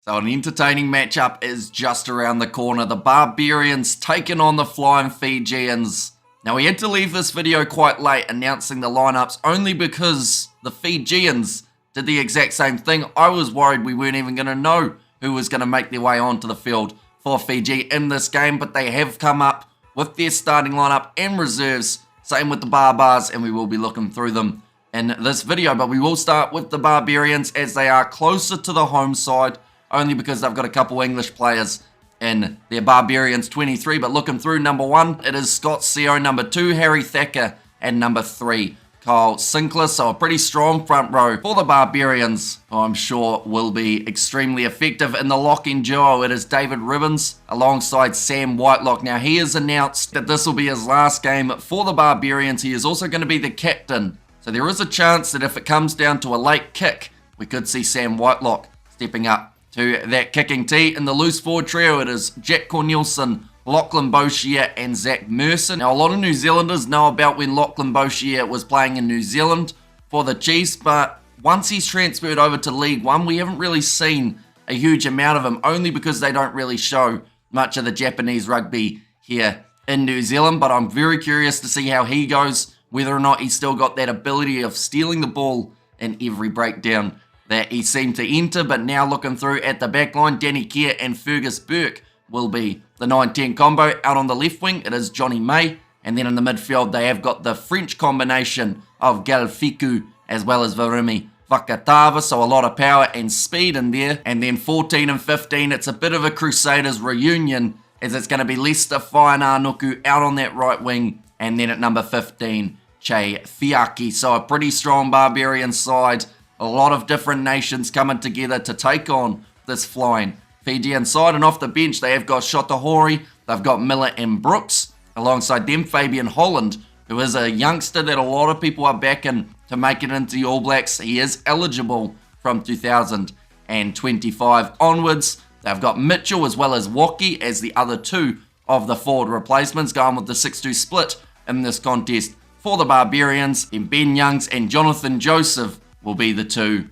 So an entertaining matchup is just around the corner. The Barbarians taking on the Flying Fijians. Now we had to leave this video quite late announcing the lineups only because the Fijians did the exact same thing. I was worried we weren't even going to know who was going to make their way onto the field for Fiji in this game, but they have come up with their starting lineup and reserves. Same with the Barbars, and we will be looking through them in this video. But we will start with the Barbarians as they are closer to the home side, only because they've got a couple English players in their Barbarians 23. But looking through, number 1, it is Scott Seo. Number 2, Harry Thacker. And number 3, Kyle Sinclair. So a pretty strong front row for the Barbarians, who I'm sure will be extremely effective. In the locking duo, it is David Ribbons alongside Sam Whitelock. Now, he has announced that this will be his last game for the Barbarians. He is also going to be the captain. So there is a chance that if it comes down to a late kick, we could see Sam Whitelock stepping up to that kicking tee. In the loose forward trio, it is Jack Cornelison, Lachlan Boshier and Zach Merson. Now, a lot of New Zealanders know about when Lachlan Boshier was playing in New Zealand for the Chiefs, but once he's transferred over to League One, we haven't really seen a huge amount of him, only because they don't really show much of the Japanese rugby here in New Zealand. But I'm very curious to see how he goes, whether or not he's still got that ability of stealing the ball in every breakdown that he seemed to enter. But now looking through at the back line, Danny Kerr and Fergus Burke will be the 9-10 combo. Out on the left wing, it is Johnny May. And then in the midfield, they have got the French combination of Galfiku as well as Varumi Vakatava. So a lot of power and speed in there. And then 14 and 15, it's a bit of a Crusaders reunion, as it's going to be Lester Whainarnuku out on that right wing. And then at number 15, Che Fiaki. So a pretty strong Barbarian side. A lot of different nations coming together to take on this Flying Fijian side. And off the bench, they have got Shotahori, they've got Miller and Brooks. Alongside them, Fabian Holland, who is a youngster that a lot of people are backing to make it into the All Blacks. He is eligible from 2025 onwards. They've got Mitchell as well as Waki as the other two of the forward replacements, going with the 6-2 split in this contest for the Barbarians. And Ben Youngs and Jonathan Joseph will be the two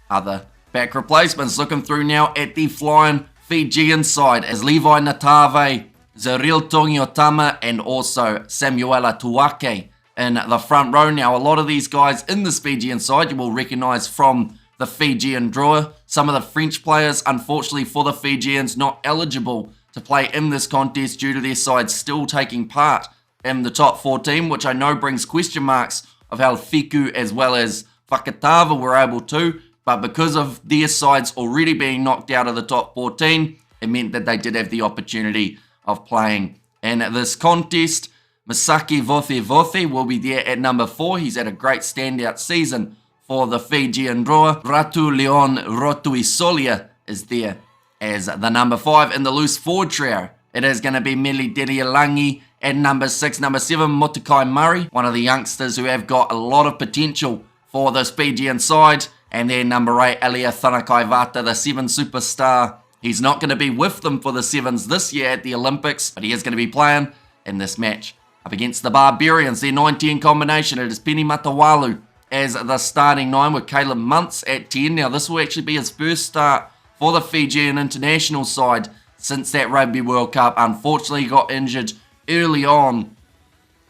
other back replacements. Looking through now at the Flying Fijian side as Levi Natave, Zeril Tongiotama and also Samuela Tuake in the front row. Now, a lot of these guys in this Fijian side you will recognise from the Fijian draw. Some of the French players, unfortunately for the Fijians, not eligible to play in this contest due to their side still taking part in the top 14, which I know brings question marks of how Fiku as well as Fakatava were able to, but because of their sides already being knocked out of the top 14, it meant that they did have the opportunity of playing in this contest. Masaki Vothi will be there at number 4. He's had a great standout season for the Fijian draw. Ratu Leon Rotuisolia is there as the number 5 in the loose forward trio. It is going to be Meli Dirialangi at number 6. Number 7, Motukai Murray, one of the youngsters who have got a lot of potential for this Fijian side. And then number 8, Elia Thanakaivata, the 7 superstar. He's not going to be with them for the 7s this year at the Olympics, but he is going to be playing in this match up against the Barbarians. Their 9-10 combination, it is Penny Matawalu as the starting 9 with Caleb Muntz at 10. Now, this will actually be his first start for the Fijian international side since that Rugby World Cup. Unfortunately, he got injured early on,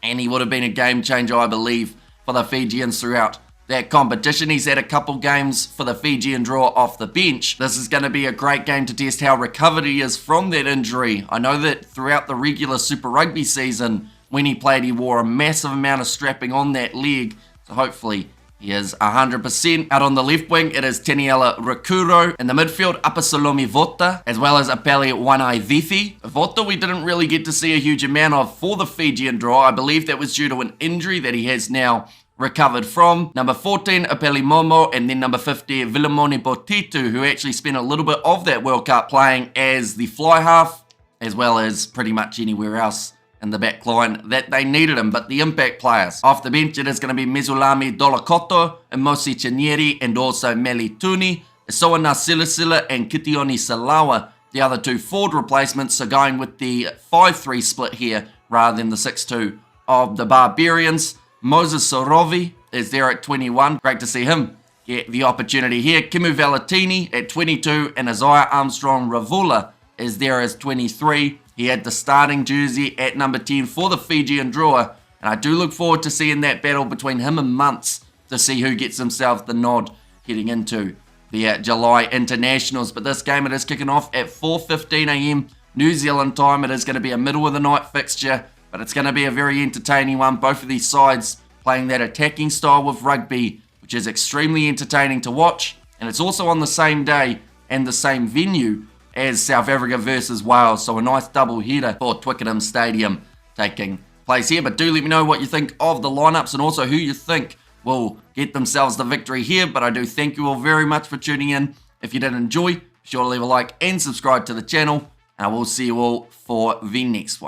and he would have been a game changer, I believe, for the Fijians throughout that competition. He's had a couple games for the Fijian draw off the bench. This is going to be a great game to test how recovered he is from that injury. I know that throughout the regular Super Rugby season, when he played, he wore a massive amount of strapping on that leg. So hopefully he is 100%. Out on the left wing, it is Teniela Rakuro. In the midfield, Apasalomi Vota, as well as Apeli Wanaivithi. Vota we didn't really get to see a huge amount of for the Fijian draw. I believe that was due to an injury that he has now recovered from. Number 14, Apeli Momo, and then number 50, Vilimoni Botitu, who actually spent a little bit of that World Cup playing as the fly half, as well as pretty much anywhere else in the back line that they needed him. But the impact players off the bench, it is going to be Mezulami Dolakoto, Emosi Chinieri, and also Meli Tuni, Soana Silasila, and Kitioni Salawa. The other two forward replacements are going with the 5-3 split here rather than the 6-2 of the Barbarians. Moses Sorovi is there at 21. Great to see him get the opportunity here. Kimu Valetini at 22 and Isaiah Armstrong-Ravula is there as 23. He had the starting jersey at number 10 for the Fijian Drua, and I do look forward to seeing that battle between him and Muntz to see who gets himself the nod heading into the July internationals. But this game, it is kicking off at 4:15 a.m. New Zealand time. It is going to be a middle of the night fixture, but it's going to be a very entertaining one. Both of these sides playing that attacking style with rugby, which is extremely entertaining to watch, and it's also on the same day and the same venue as South Africa versus Wales, so a nice double header for Twickenham Stadium taking place here. But do let me know what you think of the lineups and also who you think will get themselves the victory here. But I do thank you all very much for tuning in. If you did enjoy, be sure to leave a like and subscribe to the channel, and I will see you all for the next one.